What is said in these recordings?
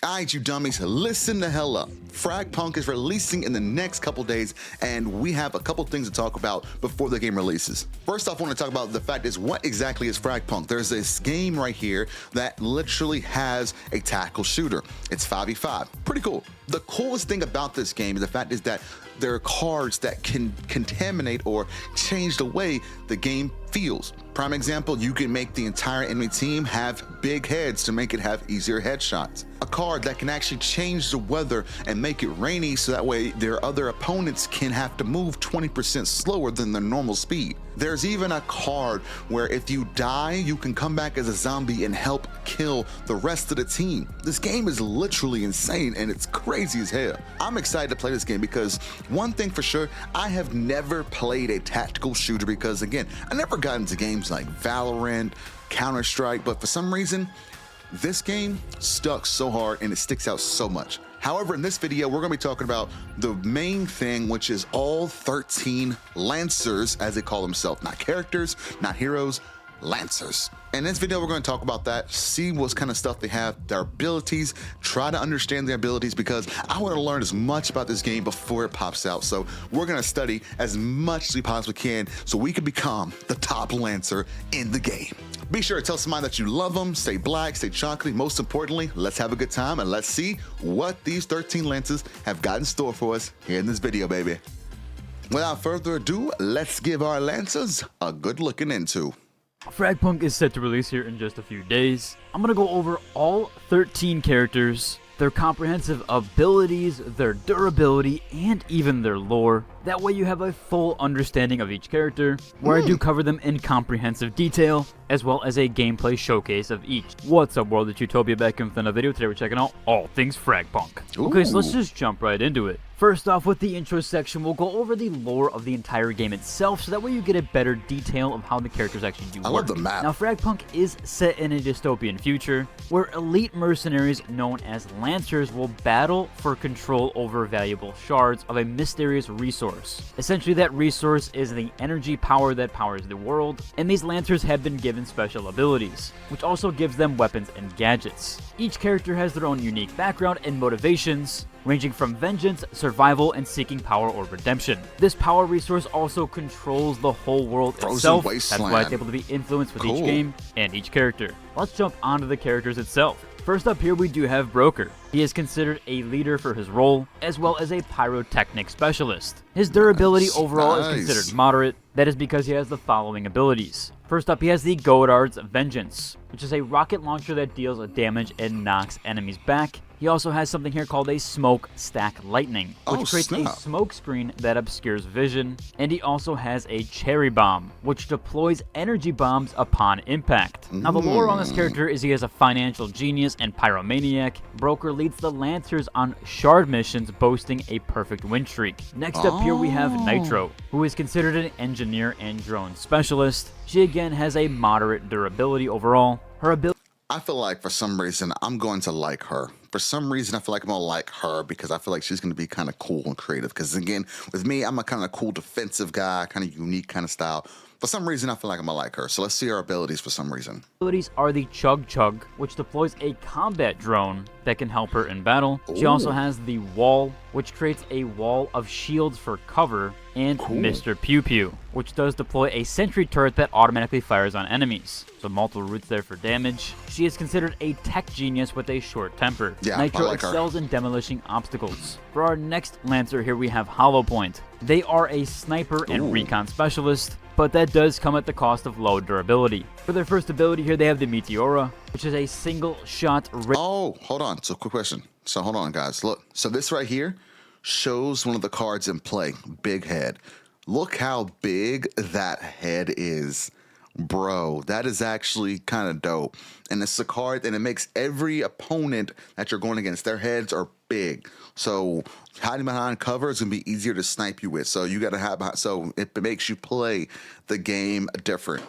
Alright, you dummies, listen the hell up. Fragpunk is releasing in the next couple days, and we have a couple things to talk about before the game releases. First off, I want to talk about the fact is what exactly is Fragpunk. There's this game right here that literally has a tactical shooter. It's 5v5. Pretty cool. The coolest thing about this game is the fact is that there are cards that can contaminate or change the way the game feels. Prime example, you can make the entire enemy team have big heads to make it have easier headshots. A card that can actually change the weather and make it rainy so that way their other opponents can have to move 20% slower than their normal speed. There's even a card where if you die, you can come back as a zombie and help kill the rest of the team. This game is literally insane and it's crazy as hell. I'm excited to play this game because one thing for sure, I have never played a tactical shooter because again, I never got into games like Valorant, Counter-Strike, but for some reason, this game stuck so hard and it sticks out so much. However, in this video, we're going to be talking about the main thing, which is all 13 Lancers, as they call themselves. Not characters, not heroes, Lancers. In this video, we're going to talk about that, see what kind of stuff they have, their abilities, try to understand their abilities because I want to learn as much about this game before it pops out. So we're going to study as much as we possibly can so we can become the top Lancer in the game. Be sure to tell somebody that you love them, stay black, stay chocolatey. Most importantly, let's have a good time and let's see what these 13 Lancers have got in store for us here in this video, baby. Without further ado, let's give our Lancers a good looking into. Fragpunk is set to release here in just a few days. I'm gonna go over all 13 characters, their comprehensive abilities, their durability, and even their lore. That way you have a full understanding of each character, where I do cover them in comprehensive detail, as well as a gameplay showcase of each. What's up world, it's Utopia back in with another video. Today we're checking out all things Fragpunk. Okay, so let's just jump right into it. First off, with the intro section, we'll go over the lore of the entire game itself, so that way you get a better detail of how the characters actually do work. I love the map. Now, Fragpunk is set in a dystopian future, where elite mercenaries known as Lancers will battle for control over valuable shards of a mysterious resource. Essentially, that resource is the energy power that powers the world, and these Lancers have been given special abilities, which also gives them weapons and gadgets. Each character has their own unique background and motivations, ranging from vengeance, survival, and seeking power or redemption. This power resource also controls the whole world itself. That's why it's able to be influenced with each game and each character. Let's jump onto the characters itself. First up here we do have Broker. He is considered a leader for his role, as well as a pyrotechnic specialist. His durability overall is considered moderate. That is because he has the following abilities. First up, he has the Godard's Vengeance, which is a rocket launcher that deals damage and knocks enemies back. He also has something here called a Smoke Stack Lightning, which creates a smoke screen that obscures vision. And he also has a Cherry Bomb, which deploys energy bombs upon impact. Now the lore on this character is he is a financial genius and pyromaniac. Broker leads the Lancers on shard missions, boasting a perfect win streak. Next up here we have Nitro, who is considered an engineer and drone specialist. She again has a moderate durability overall. Her ability, I feel like for some reason I'm going to like her. For some reason I feel like I'm gonna like her because I feel like she's gonna be kind of cool and creative. Because again, with me, I'm a kind of cool defensive guy, kind of unique kind of style. For some reason, I feel like I'm gonna like her. So let's see her abilities for some reason. Abilities are the Chug Chug, which deploys a combat drone that can help her in battle. She also has the Wall, which creates a wall of shields for cover, and Mr. Pew Pew, which does deploy a sentry turret that automatically fires on enemies. So multiple routes there for damage. She is considered a tech genius with a short temper. Yeah, Nitro I like excels in demolishing obstacles. For our next Lancer here we have Hollow Point. They are a sniper and recon specialist, but that does come at the cost of low durability. For their first ability here, they have the Meteora, which is a single shot. Oh, hold on. So quick question. So hold on, guys. Look. So this right here shows one of the cards in play. Big head. Look how big that head is. Bro, that is actually kind of dope. And it's a card and it makes every opponent that you're going against, their heads are big. So hiding behind cover is going to be easier to snipe you with. So you got to have, so it makes you play the game different,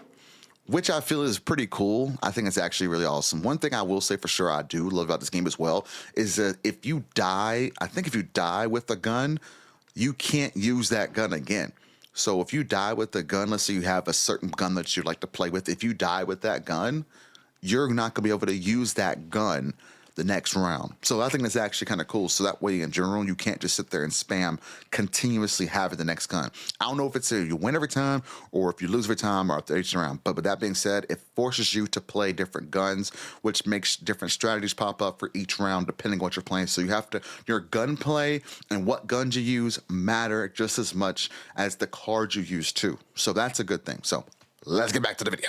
which I feel is pretty cool. I think it's actually really awesome. One thing I will say for sure I do love about this game as well is that if you die, I think if you die with a gun, you can't use that gun again. So if you die with the gun, let's say you have a certain gun that you like to play with, if you die with that gun, you're not going to be able to use that gun the next round. So I think that's actually kind of cool. So that way, in general, you can't just sit there and spam continuously having the next gun. I don't know if it's you win every time or if you lose every time or after each round. But with that being said, it forces you to play different guns, which makes different strategies pop up for each round depending on what you're playing. So you have to, your gunplay and what guns you use matter just as much as the cards you use too. So that's a good thing. So let's get back to the video.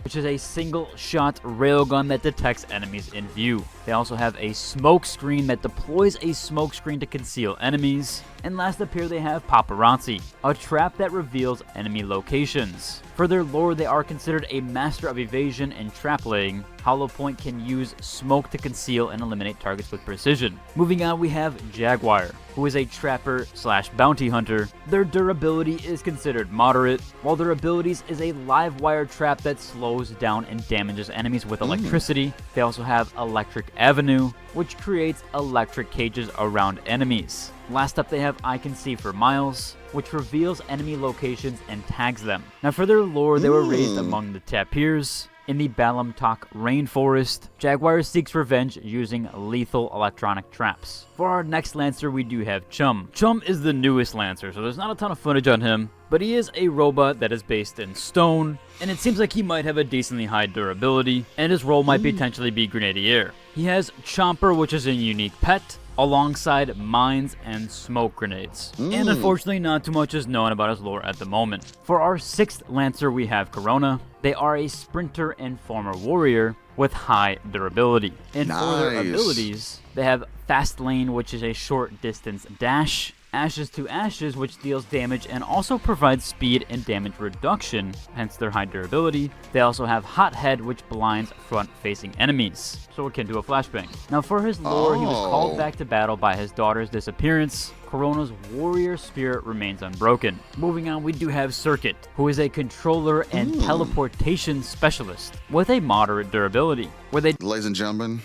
Which is a single-shot railgun that detects enemies in view. They also have a smoke screen that deploys a smoke screen to conceal enemies. And last up here they have Paparazzi, a trap that reveals enemy locations. For their lore, they are considered a master of evasion and trap laying. Hollow Point can use smoke to conceal and eliminate targets with precision. Moving on, we have Jaguar, who is a trapper slash bounty hunter. Their durability is considered moderate, while their abilities is a live wire trap that slows down and damages enemies with electricity. They also have Electric Avenue, which creates electric cages around enemies. Last up, they have I Can See for Miles, which reveals enemy locations and tags them. Now for their lore, they were raised among the tapirs. In the Balamtok rainforest, Jaguar seeks revenge using lethal electronic traps. For our next Lancer, we do have Chum. Chum is the newest Lancer, so there's not a ton of footage on him, but he is a robot that is based in stone, and it seems like he might have a decently high durability, and his role might potentially be Grenadier. He has Chomper, which is a unique pet, alongside mines and smoke grenades. And unfortunately, not too much is known about his lore at the moment. For our sixth Lancer, we have Corona. They are a sprinter and former warrior with high durability. And for their abilities, they have Fast Lane, which is a short distance dash, Ashes to Ashes, which deals damage and also provides speed and damage reduction, hence their high durability. They also have Hot Head, which blinds front-facing enemies, so akin to a flashbang. Now for his lore, he was called back to battle by his daughter's disappearance. Corona's warrior spirit remains unbroken. Moving on, we do have Circuit, who is a controller and teleportation specialist with a moderate durability. Ladies and gentlemen,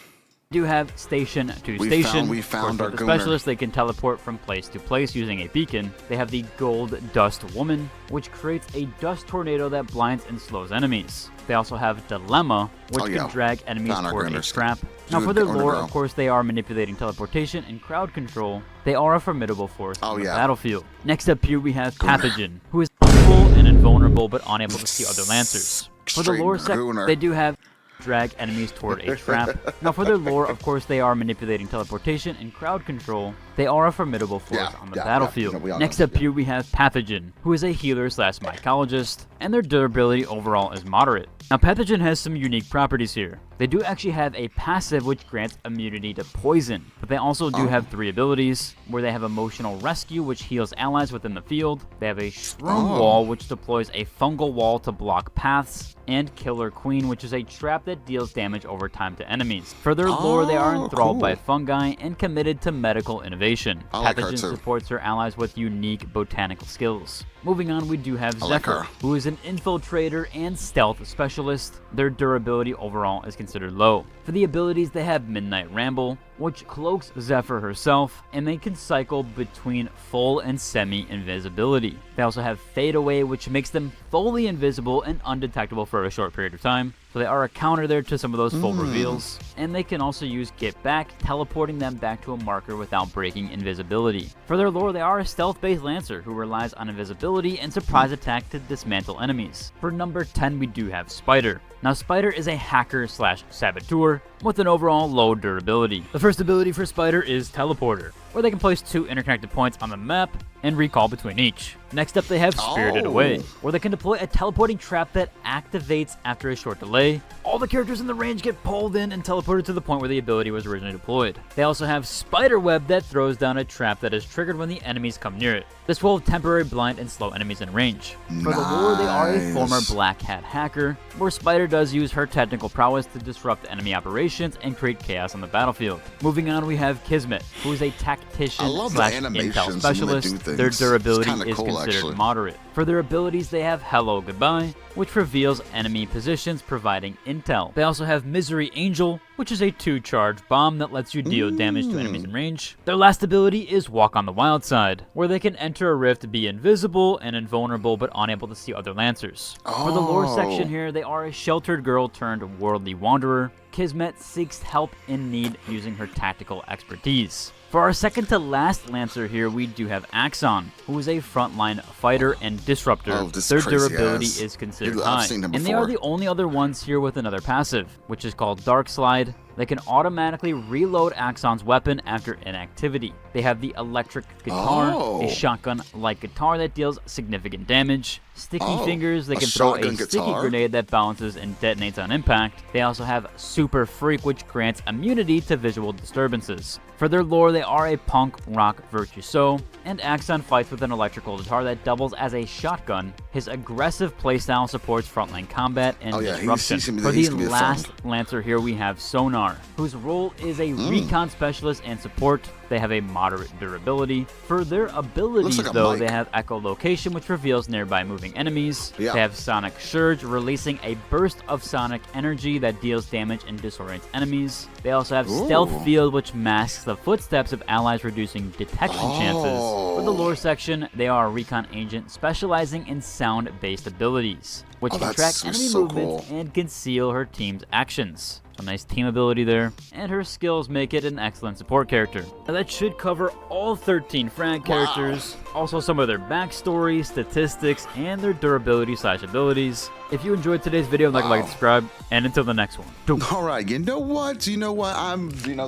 Do have station to station. We found our the gooner. specialist. They can teleport from place to place using a beacon. They have the Gold Dust Woman, which creates a dust tornado that blinds and slows enemies. They also have Dilemma, which can drag enemies toward a trap. Now for their lore, of course, they are manipulating teleportation and crowd control. They are a formidable force on the battlefield. Next up here we have Pathogen, who is full and invulnerable but unable to see other Lancers. For the lore section, they do have drag enemies toward a trap. Now for their lore, of course, they are manipulating teleportation and crowd control. They are a formidable force on the battlefield. Next up here we have Pathogen, who is a healer slash mycologist, and their durability overall is moderate. Now Pathogen has some unique properties here. They do actually have a passive which grants immunity to poison, but they also do have 3 abilities, where they have Emotional Rescue, which heals allies within the field. They have a Shroom Wall, which deploys a fungal wall to block paths, and Killer Queen, which is a trap that deals damage over time to enemies. For their lore, they are enthralled by fungi and committed to medical innovation. Pathogen supports her allies with unique botanical skills. Moving on, we do have Zephyr, who is an infiltrator and stealth specialist. Their durability overall is considered low. For the abilities, they have Midnight Ramble, which cloaks Zephyr herself, and they can cycle between full and semi-invisibility. They also have Fade Away, which makes them fully invisible and undetectable for a short period of time. So they are a counter there to some of those full reveals. And they can also use Get Back, teleporting them back to a marker without breaking invisibility. For their lore, they are a stealth-based Lancer who relies on invisibility and surprise attack to dismantle enemies. For number 10, we do have Spider. Now Spider is a hacker slash saboteur with an overall low durability. The first ability for Spider is Teleporter, where they can place 2 interconnected points on the map and recall between each. Next up, they have Spirited Away, where they can deploy a teleporting trap that activates after a short delay. All the characters in the range get pulled in and teleported to the point where the ability was originally deployed. They also have Spiderweb that throws down a trap that is triggered when the enemies come near it. This will temporarily blind and slow enemies in range. For the lore, they are a former Black Hat hacker, where Spider does use her technical prowess to disrupt enemy operations and create chaos on the battlefield. Moving on, we have Kismet, who is a tactician slash intel specialist. Their durability is considered moderate. For their abilities, they have Hello Goodbye, which reveals enemy positions providing intel. They also have Misery Angel, which is a 2-charge bomb that lets you deal damage to enemies in range. Their last ability is Walk on the Wild Side, where they can enter a rift, be invisible and invulnerable but unable to see other Lancers. For the lore section here, they are a sheltered girl turned worldly wanderer. Kismet seeks help in need using her tactical expertise. For our second to last Lancer here, we do have Axon, who is a frontline fighter and disruptor. Their durability is considered high, and they are the only other ones here with another passive, which is called Dark Slide. They can automatically reload Axon's weapon after inactivity. They have the electric guitar, a shotgun-like guitar that deals significant damage. Sticky fingers, they can throw a sticky grenade that bounces and detonates on impact. They also have Super Freak, which grants immunity to visual disturbances. For their lore, they are a punk rock virtuoso, and Axon fights with an electrical guitar that doubles as a shotgun. His aggressive playstyle supports frontline combat and disruption. For the last Lancer here, we have Sonar, whose role is a recon specialist and support. They have a moderate durability. For their abilities, though, they have echolocation, which reveals nearby moving enemies. They have Sonic Surge, releasing a burst of sonic energy that deals damage and disorients enemies. They also have Stealth Field, which masks the footsteps of allies, reducing detection chances. For the lore section, they are a recon agent specializing in sound-based abilities, which can track enemy movements and conceal her team's actions. So nice team ability there, and her skills make it an excellent support character. Now that should cover all 13 frag characters, also some of their backstory, statistics, and their durability / abilities. If you enjoyed today's video, like and subscribe, and until the next one. All right, you know what?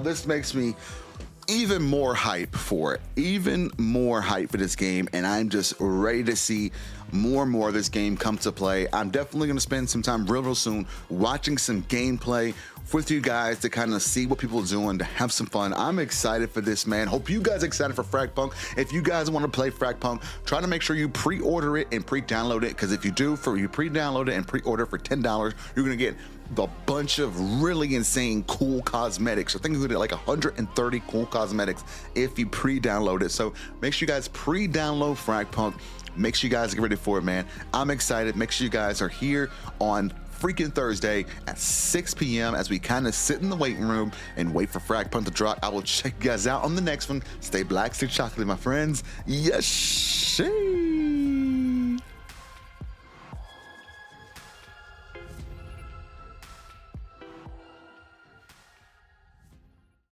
This makes me even more hype for it, even more hype for this game, and I'm just ready to see more and more of this game come to play. I'm definitely going to spend some time real soon watching some gameplay with you guys to kind of see what people are doing, to have some fun. I'm excited for this, man. Hope you guys are excited for Fragpunk. If you guys want to play Fragpunk, try to make sure you pre-order it and pre-download it, because if you do, you pre-download it and pre-order for $10, you're going to get a bunch of really insane cool cosmetics. I think you get like 130 cool cosmetics if you pre-download it. So make sure you guys pre-download Fragpunk. Make sure you guys get ready for it, man. I'm excited. Make sure you guys are here on freaking Thursday at 6 p.m. as we kind of sit in the waiting room and wait for Fragpunk to drop. I will check you guys out on the next one. Stay black, stay chocolate, my friends. Yes,